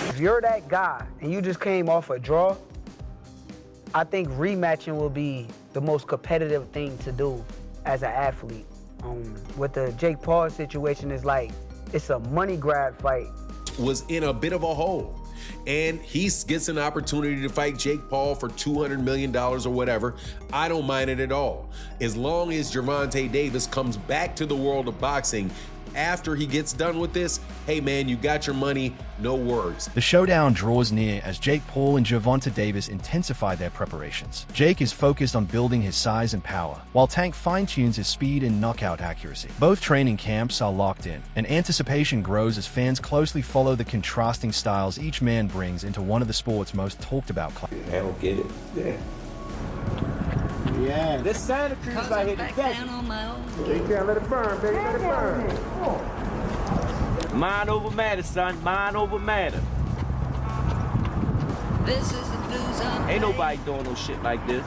If you're that guy and you just came off a draw, I think rematching will be the most competitive thing to do as an athlete. With the Jake Paul situation, is like, it's a money grab fight. Was in a bit of a hole. And he gets an opportunity to fight Jake Paul for $200 million or whatever. I don't mind it at all. As long as Gervonta Davis comes back to the world of boxing after he gets done with this, hey man, you got your money, no worries. The showdown draws near as Jake Paul and Gervonta Davis intensify their preparations. Jake is focused on building his size and power, while Tank fine-tunes his speed and knockout accuracy. Both training camps are locked in, and anticipation grows as fans closely follow the contrasting styles each man brings into one of the sport's most talked about classes. I don't get it. Yeah, this Santa Cruz right here, you can't let it burn, baby, let it burn. Mind over matter, son, mind over matter. This is the blues on. Ain't nobody doing no shit like this.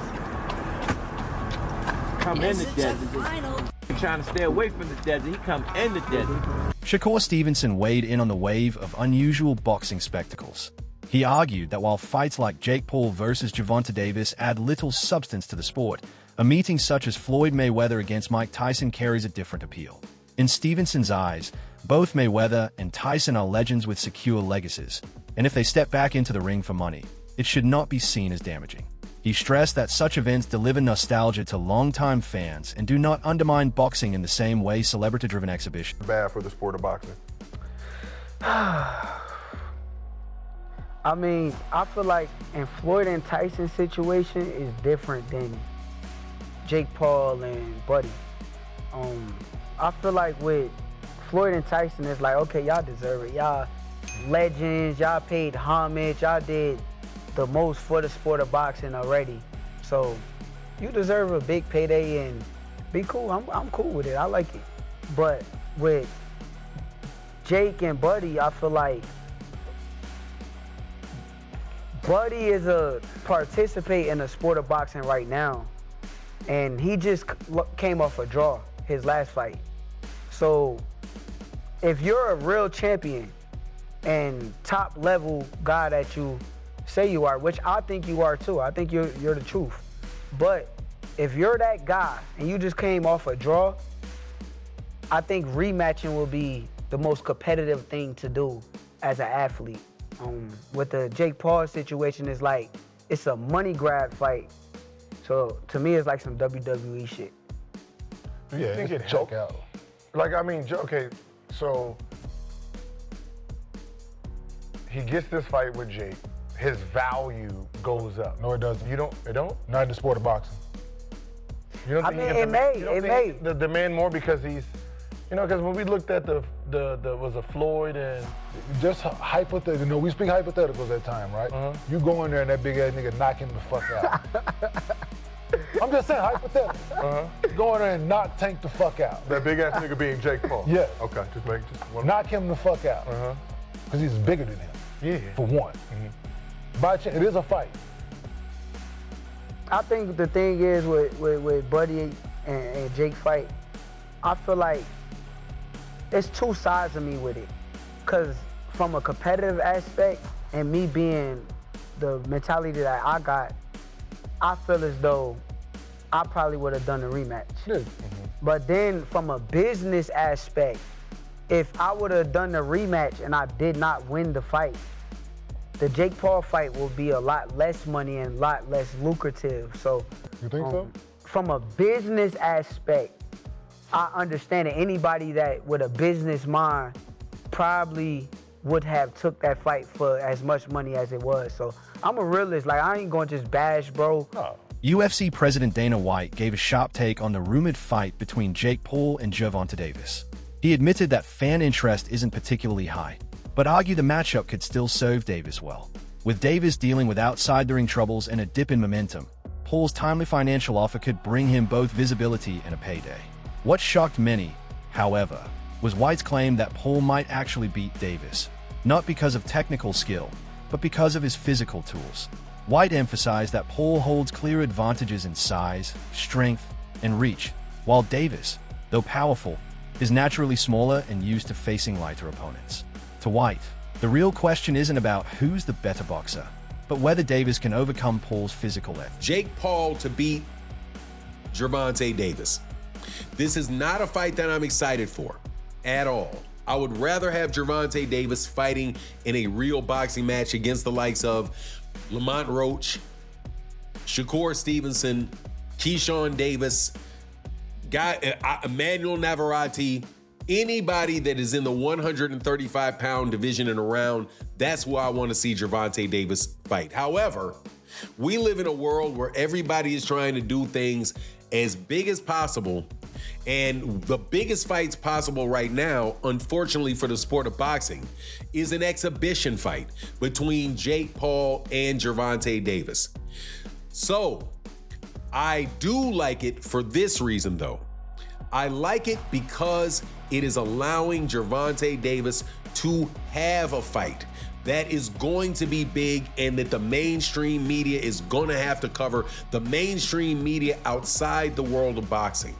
Come in the desert. He's trying to stay away from the desert. He come in the desert. Shakur Stevenson weighed in on the wave of unusual boxing spectacles. He argued that while fights like Jake Paul versus Gervonta Davis add little substance to the sport, a meeting such as Floyd Mayweather against Mike Tyson carries a different appeal. In Stevenson's eyes, both Mayweather and Tyson are legends with secure legacies, and if they step back into the ring for money, it should not be seen as damaging. He stressed that such events deliver nostalgia to longtime fans and do not undermine boxing in the same way celebrity-driven exhibition. Bad for the sport of boxing. I mean, I feel like in Floyd and Tyson's situation is different than Jake Paul and Buddy. I feel like with Floyd and Tyson, it's like, okay, y'all deserve it. Y'all legends, y'all paid homage, y'all did the most for the sport of boxing already. So you deserve a big payday and be cool. I'm cool with it, I like it. But with Jake and Buddy, I feel like Buddy is a participate in the sport of boxing right now, and he just came off a draw, his last fight. So if you're a real champion and top level guy that you say you are, which I think you are too, I think you're the truth. But if you're that guy and you just came off a draw, I think rematching will be the most competitive thing to do as an athlete. With the Jake Paul situation, is like, it's a money grab fight. So to me, it's like some WWE shit. Do you think it helped? Like, I mean, okay, so he gets this fight with Jake. His value goes up. No, it doesn't. You don't? It don't? Not in the sport of boxing. You don't I think mean, he it may. You don't think the demand more because he's, you know, because when we looked at the was a Floyd and Just hypothetical. You know, we speak hypotheticals at time, right? You go in there and that big ass nigga knock him the fuck out. I'm just saying hypothetical. Go in there and knock Tank the fuck out. that big ass nigga being Jake Paul. Yeah. Okay, just one. Knock him the fuck out. Because he's bigger than him. Yeah. For one. By chance, it is a fight. I think the thing is with Buddy and Jake fight, I feel like it's two sides of me with it. Because from a competitive aspect and me being the mentality that I got, I feel as though I probably would have done the rematch. But then from a business aspect, if I would have done the rematch and I did not win the fight, the Jake Paul fight will be a lot less money and a lot less lucrative. So, You think so? From a business aspect, I understand that anybody that with a business mind probably would have took that fight for as much money as it was. So I'm a realist. Like, I ain't gonna just bash, bro. No. UFC President Dana White gave a sharp take on the rumored fight between Jake Paul and Gervonta Davis. He admitted that fan interest isn't particularly high, but argued the matchup could still serve Davis well. With Davis dealing with outside-the-ring troubles and a dip in momentum, Paul's timely financial offer could bring him both visibility and a payday. What shocked many, however, was White's claim that Paul might actually beat Davis, not because of technical skill, but because of his physical tools. White emphasized that Paul holds clear advantages in size, strength, and reach, while Davis, though powerful, is naturally smaller and used to facing lighter opponents. To White, the real question isn't about who's the better boxer, but whether Davis can overcome Paul's physical edge. Jake Paul to beat Gervonta Davis. This is not a fight that I'm excited for at all. I would rather have Gervonta Davis fighting in a real boxing match against the likes of Lamont Roach, Shakur Stevenson, Keyshawn Davis, Emmanuel Navarrete, anybody that is in the 135-pound division and around. That's where I want to see Gervonta Davis fight. However, we live in a world where everybody is trying to do things as big as possible. And the biggest fights possible right now, unfortunately for the sport of boxing, is an exhibition fight between Jake Paul and Gervonta Davis. So I do like it for this reason, though. I like it because it is allowing Gervonta Davis to have a fight that is going to be big and that the mainstream media is going to have to cover, the mainstream media outside the world of boxing.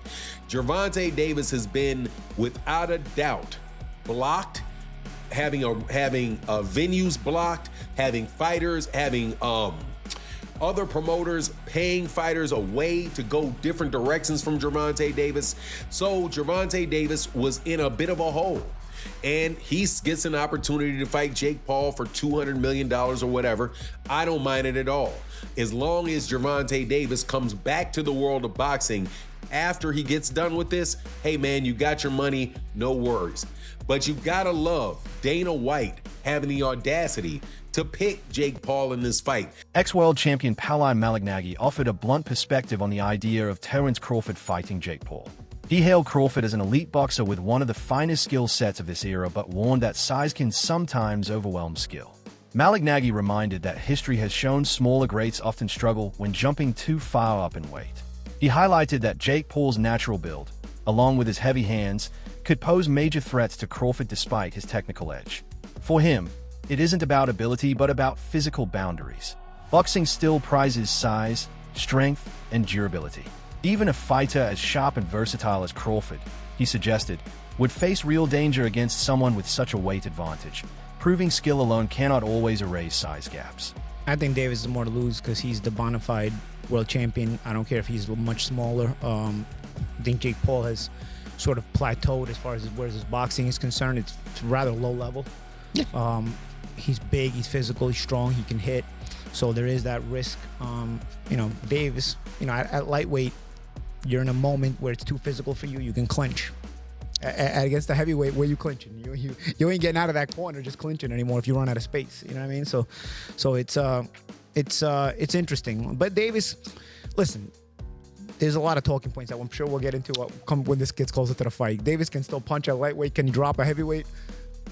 Gervonta Davis has been, without a doubt, blocked, having venues blocked, having fighters, having other promoters paying fighters away to go different directions from Gervonta Davis. So Gervonta Davis was in a bit of a hole. And he gets an opportunity to fight Jake Paul for $200 million or whatever. I don't mind it at all. As long as Gervonta Davis comes back to the world of boxing after he gets done with this, hey man, you got your money, no worries. But you gotta love Dana White having the audacity to pick Jake Paul in this fight. Ex-world champion Paulie Malignaggi offered a blunt perspective on the idea of Terence Crawford fighting Jake Paul. He hailed Crawford as an elite boxer with one of the finest skill sets of this era, but warned that size can sometimes overwhelm skill. Malignaggi reminded that history has shown smaller greats often struggle when jumping too far up in weight. He highlighted that Jake Paul's natural build, along with his heavy hands, could pose major threats to Crawford despite his technical edge. For him, it isn't about ability but about physical boundaries. Boxing still prizes size, strength, and durability. Even a fighter as sharp and versatile as Crawford, he suggested, would face real danger against someone with such a weight advantage. Proving skill alone cannot always erase size gaps. I think Davis is more to lose because he's the bona fide world champion. I don't care if he's much smaller. I think Jake Paul has sort of plateaued as far as where his boxing is concerned. It's rather low level. He's big, he's physical, he's strong, he can hit. So there is that risk. Davis, at lightweight, you're in a moment where it's too physical for you. You can clinch. Against the heavyweight, where you clinching? You ain't getting out of that corner just clinching anymore if you run out of space. You know what I mean? So it's interesting. But Davis, listen, there's a lot of talking points that I'm sure we'll get into when this gets closer to the fight. Davis can still punch at lightweight. Can he drop a heavyweight?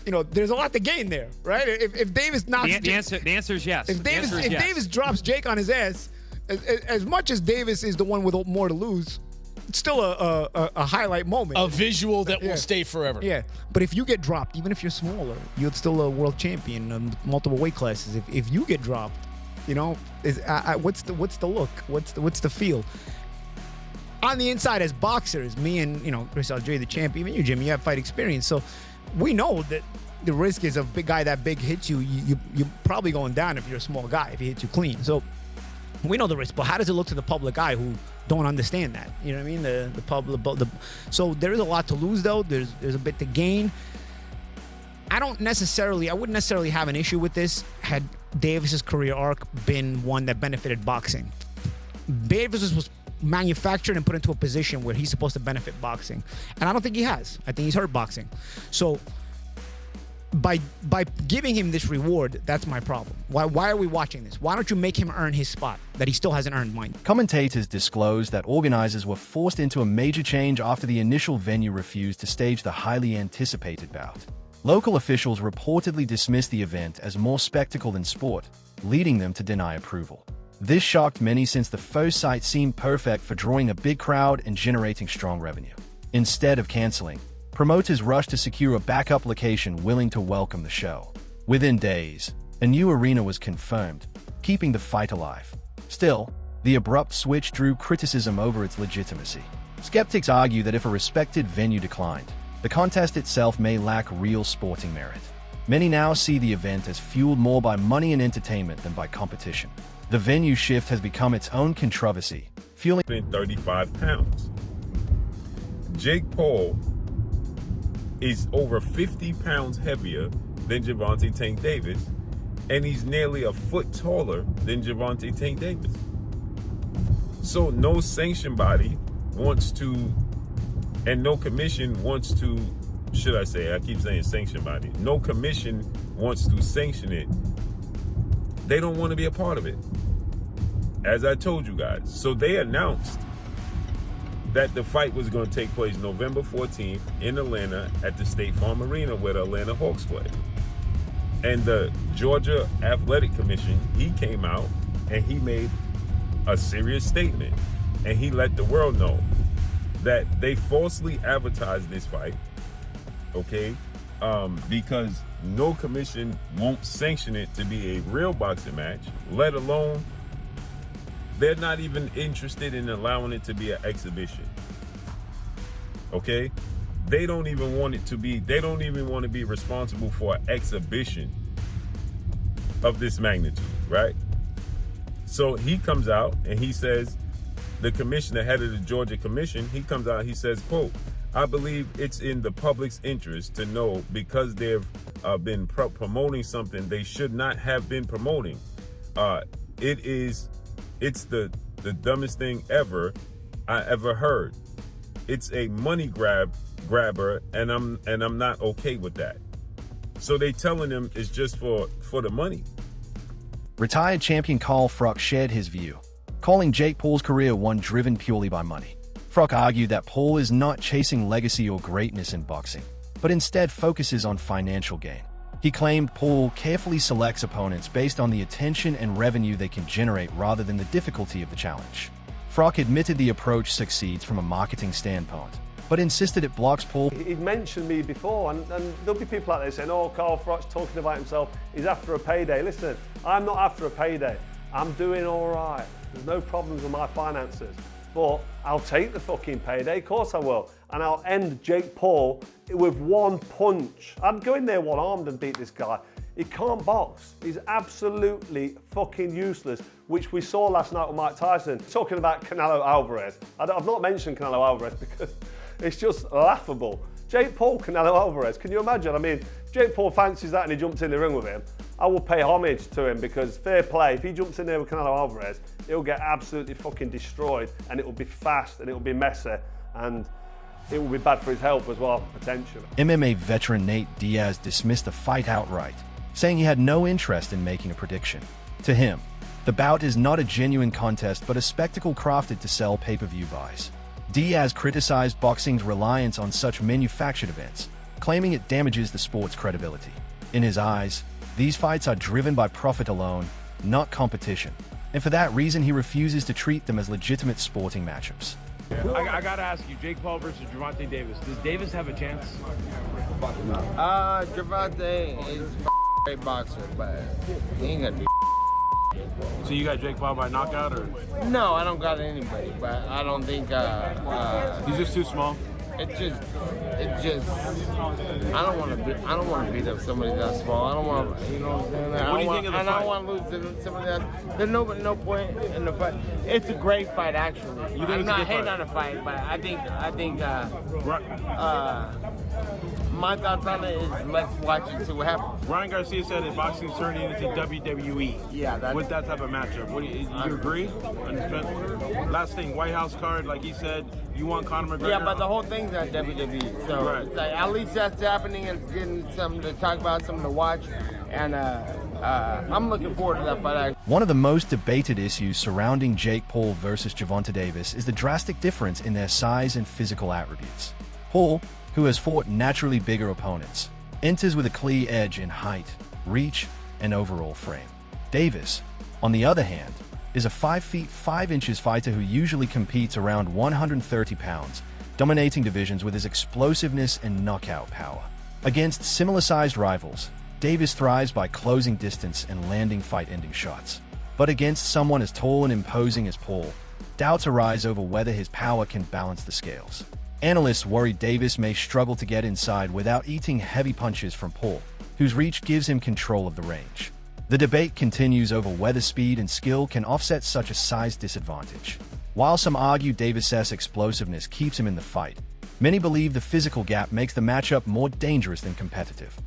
There's a lot to gain there, right? If Davis knocks the answer is yes. If Davis drops Jake on his ass, as much as Davis is the one with more to lose, it's still a highlight moment. A visual that will stay forever. Yeah, but if you get dropped, even if you're smaller, you're still a world champion in multiple weight classes. If you get dropped, what's the look? What's the feel? On the inside, as boxers, me and Chris Algieri, the champ, even you, Jimmy, you have fight experience, so we know that the risk is a big guy that big hits you. You're probably going down if you're a small guy if he hits you clean. So we know the risk, but how does it look to the public eye who don't understand that? You know what I mean? The public. So there is a lot to lose, though. There's a bit to gain. I wouldn't necessarily have an issue with this had Davis's career arc been one that benefited boxing. Davis was manufactured and put into a position where he's supposed to benefit boxing, and I don't think he has. I think he's hurt boxing. So by giving him this reward, that's my problem. Why are we watching this? Why don't you make him earn his spot that he still hasn't earned mine? Commentators disclosed that organizers were forced into a major change after the initial venue refused to stage the highly anticipated bout. Local officials reportedly dismissed the event as more spectacle than sport, leading them to deny approval. This shocked many since the first site seemed perfect for drawing a big crowd and generating strong revenue. Instead of canceling, promoters rushed to secure a backup location willing to welcome the show. Within days, a new arena was confirmed, keeping the fight alive. Still, the abrupt switch drew criticism over its legitimacy. Skeptics argue that if a respected venue declined, the contest itself may lack real sporting merit. Many now see the event as fueled more by money and entertainment than by competition. The venue shift has become its own controversy, fueling 35 pounds. Jake Paul is over 50 pounds heavier than Gervonta Tank Davis, and he's nearly a foot taller than Gervonta Tank Davis. So no sanction body wants to, and no commission wants to, should I say, I keep saying sanction body, no commission wants to sanction it. They don't want to be a part of it, as I told you guys. So they announced that the fight was going to take place November 14th in Atlanta at the State Farm Arena where the Atlanta Hawks play. And the Georgia Athletic Commission, he came out and he made a serious statement. And he let the world know that they falsely advertised this fight, okay? Because no commission won't sanction it to be a real boxing match, let alone they're not even interested in allowing it to be an exhibition. Okay? They don't even want it to be, they don't even want to be responsible for an exhibition of this magnitude, right? So he comes out and he says, the commissioner, head of the Georgia Commission, he comes out, he says, quote, I believe it's in the public's interest to know because they've been promoting something they should not have been promoting. It's the dumbest thing I ever heard. It's a money grabber, and I'm not okay with that. So they telling him it's just for the money. Retired champion Carl Froch shared his view, calling Jake Paul's career one driven purely by money. Froch argued that Paul is not chasing legacy or greatness in boxing, but instead focuses on financial gain. He claimed Paul carefully selects opponents based on the attention and revenue they can generate rather than the difficulty of the challenge. Froch admitted the approach succeeds from a marketing standpoint, but insisted it blocks Paul. He'd mentioned me before, and there'll be people out there saying, oh, Carl Froch's talking about himself, he's after a payday. Listen, I'm not after a payday. I'm doing all right. There's no problems with my finances. But I'll take the fucking payday, of course I will. And I'll end Jake Paul with one punch. I'd go in there one-armed and beat this guy. He can't box. He's absolutely fucking useless, which we saw last night with Mike Tyson. Talking about Canelo Alvarez. I've not mentioned Canelo Alvarez because it's just laughable. Jake Paul, Canelo Alvarez, can you imagine? I mean, Jake Paul fancies that and he jumps in the ring with him. I will pay homage to him because fair play, if he jumps in there with Canelo Alvarez, he'll get absolutely fucking destroyed and it will be fast and it will be messy and it will be bad for his health as well, potentially. MMA veteran Nate Diaz dismissed the fight outright, saying he had no interest in making a prediction. To him, the bout is not a genuine contest but a spectacle crafted to sell pay-per-view buys. Diaz criticized boxing's reliance on such manufactured events, claiming it damages the sport's credibility. In his eyes, these fights are driven by profit alone, not competition, and for that reason he refuses to treat them as legitimate sporting matchups. I gotta ask you, Jake Paul versus Gervonta Davis. Does Davis have a chance? Gervonta is a great boxer, but he ain't gonna do. So you got Jake Paul by knockout, or? No, I don't got anybody, but I don't think. He's just too small. It just. I don't want to beat up somebody that small. I don't want to, you know what I'm saying? What do you think of the fight? I don't want to lose to somebody that. There's no point in the fight. It's a great fight, actually. You think I'm it's not a good hating fight? on the fight, but I think. My thoughts on it is let's watch it, see what happens. Ryan Garcia said that boxing's turning into WWE. Yeah, with that type of matchup. What do you agree? Last thing, White House card, like he said, you want Conor McGregor? Yeah, but the whole thing's on WWE, so right. It's like, at least that's happening and it's getting something to talk about, something to watch, and I'm looking forward to that fight. One of the most debated issues surrounding Jake Paul versus Gervonta Davis is the drastic difference in their size and physical attributes. Paul, who has fought naturally bigger opponents, enters with a clear edge in height, reach, and overall frame. Davis, on the other hand, is a 5 feet 5 inches fighter who usually competes around 130 pounds, dominating divisions with his explosiveness and knockout power. Against similar-sized rivals, Davis thrives by closing distance and landing fight-ending shots. But against someone as tall and imposing as Paul, doubts arise over whether his power can balance the scales. Analysts worry Davis may struggle to get inside without eating heavy punches from Paul, whose reach gives him control of the range. The debate continues over whether speed and skill can offset such a size disadvantage. While some argue Davis's explosiveness keeps him in the fight, many believe the physical gap makes the matchup more dangerous than competitive.